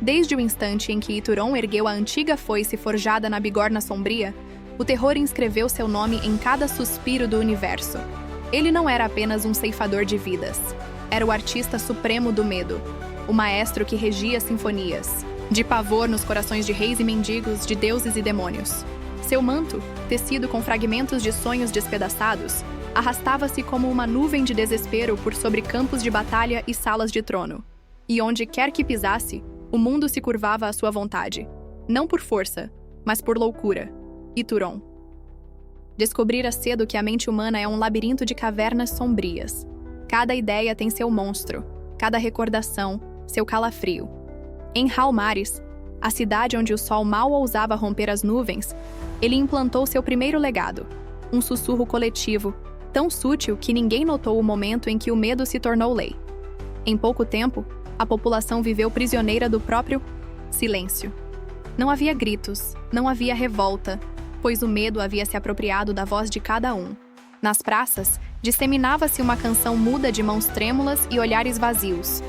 Desde o instante em que Ituron ergueu a antiga foice forjada na bigorna sombria, o terror inscreveu seu nome em cada suspiro do universo. Ele não era apenas um ceifador de vidas. Era o artista supremo do medo, o maestro que regia sinfonias, de pavor nos corações de reis e mendigos, de deuses e demônios. Seu manto, tecido com fragmentos de sonhos despedaçados, arrastava-se como uma nuvem de desespero por sobre campos de batalha e salas de trono. E onde quer que pisasse, o mundo se curvava à sua vontade. Não por força, mas por loucura. Ituron. Descobrira cedo que a mente humana é um labirinto de cavernas sombrias. Cada ideia tem seu monstro, cada recordação, seu calafrio. Em Halmaris, a cidade onde o sol mal ousava romper as nuvens, ele implantou seu primeiro legado, um sussurro coletivo, tão sútil que ninguém notou o momento em que o medo se tornou lei. Em pouco tempo, a população viveu prisioneira do próprio silêncio. Não havia gritos, não havia revolta, pois o medo havia se apropriado da voz de cada um. Nas praças, disseminava-se uma canção muda de mãos trêmulas e olhares vazios.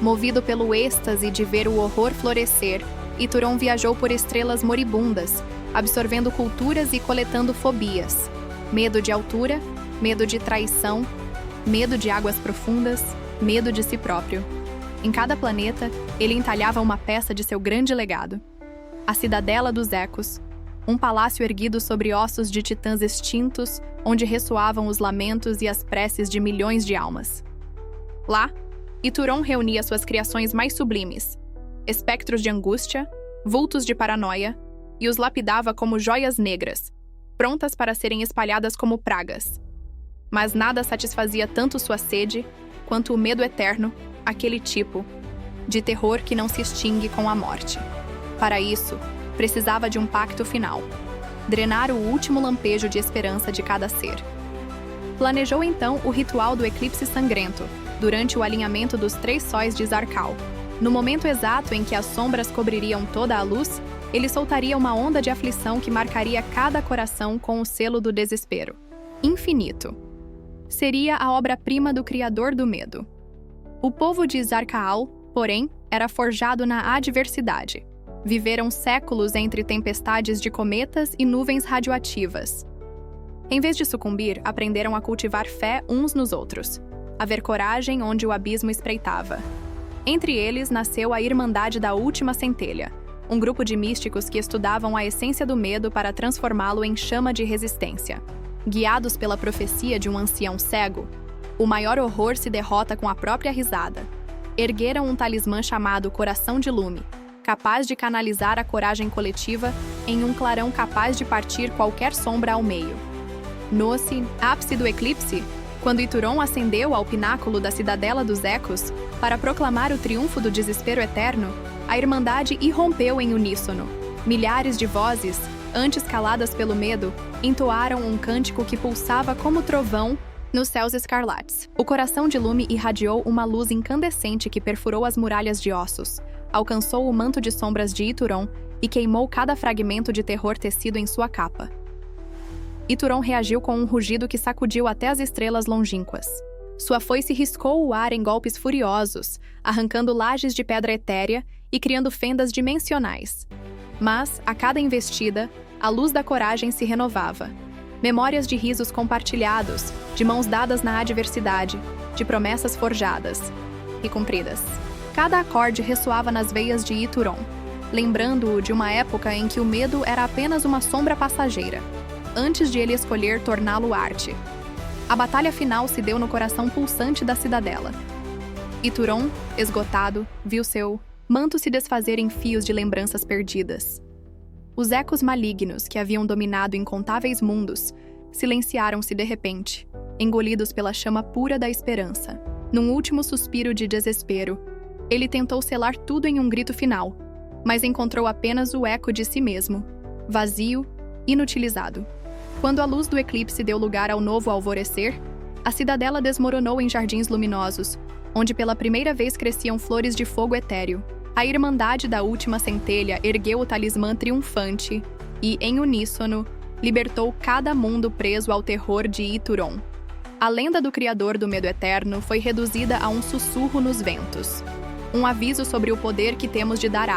Movido pelo êxtase de ver o horror florescer, Ituron viajou por estrelas moribundas, absorvendo culturas e coletando fobias. Medo de altura, medo de traição, medo de águas profundas, medo de si próprio. Em cada planeta, ele entalhava uma peça de seu grande legado. A Cidadela dos Ecos, um palácio erguido sobre ossos de titãs extintos, onde ressoavam os lamentos e as preces de milhões de almas. Lá, Ituron reunia suas criações mais sublimes, espectros de angústia, vultos de paranoia, e os lapidava como joias negras, prontas para serem espalhadas como pragas. Mas nada satisfazia tanto sua sede, quanto o medo eterno, aquele tipo de terror que não se extingue com a morte. Para isso, precisava de um pacto final, drenar o último lampejo de esperança de cada ser. Planejou então o ritual do eclipse sangrento, durante o alinhamento dos 3 sóis de Zarkal. No momento exato em que as sombras cobririam toda a luz, ele soltaria uma onda de aflição que marcaria cada coração com o selo do desespero. Infinito. Seria a obra-prima do Criador do Medo. O povo de Zarkal, porém, era forjado na adversidade. Viveram séculos entre tempestades de cometas e nuvens radioativas. Em vez de sucumbir, aprenderam a cultivar fé uns nos outros, a ver coragem onde o abismo espreitava. Entre eles nasceu a Irmandade da Última Centelha, um grupo de místicos que estudavam a essência do medo para transformá-lo em chama de resistência. Guiados pela profecia de um ancião cego, o maior horror se derrota com a própria risada. Ergueram um talismã chamado Coração de Lume, capaz de canalizar a coragem coletiva em um clarão capaz de partir qualquer sombra ao meio. No ápice do eclipse, quando Ituron ascendeu ao pináculo da Cidadela dos Ecos para proclamar o triunfo do desespero eterno, a Irmandade irrompeu em uníssono. Milhares de vozes, antes caladas pelo medo, entoaram um cântico que pulsava como trovão nos céus escarlates. O Coração de Lume irradiou uma luz incandescente que perfurou as muralhas de ossos, alcançou o manto de sombras de Ituron e queimou cada fragmento de terror tecido em sua capa. Ituron reagiu com um rugido que sacudiu até as estrelas longínquas. Sua foice riscou o ar em golpes furiosos, arrancando lajes de pedra etérea e criando fendas dimensionais. Mas, a cada investida, a luz da coragem se renovava. Memórias de risos compartilhados, de mãos dadas na adversidade, de promessas forjadas e cumpridas. Cada acorde ressoava nas veias de Ituron, lembrando-o de uma época em que o medo era apenas uma sombra passageira, antes de ele escolher torná-lo arte. A batalha final se deu no coração pulsante da cidadela. Ituron, esgotado, viu seu manto se desfazer em fios de lembranças perdidas. Os ecos malignos que haviam dominado incontáveis mundos silenciaram-se de repente, engolidos pela chama pura da esperança. Num último suspiro de desespero, ele tentou selar tudo em um grito final, mas encontrou apenas o eco de si mesmo, vazio, inutilizado. Quando a luz do eclipse deu lugar ao novo alvorecer, a cidadela desmoronou em jardins luminosos, onde pela primeira vez cresciam flores de fogo etéreo. A Irmandade da Última Centelha ergueu o talismã triunfante e, em uníssono, libertou cada mundo preso ao terror de Ituron. A lenda do Criador do Medo Eterno foi reduzida a um sussurro nos ventos, um aviso sobre o poder que temos de dar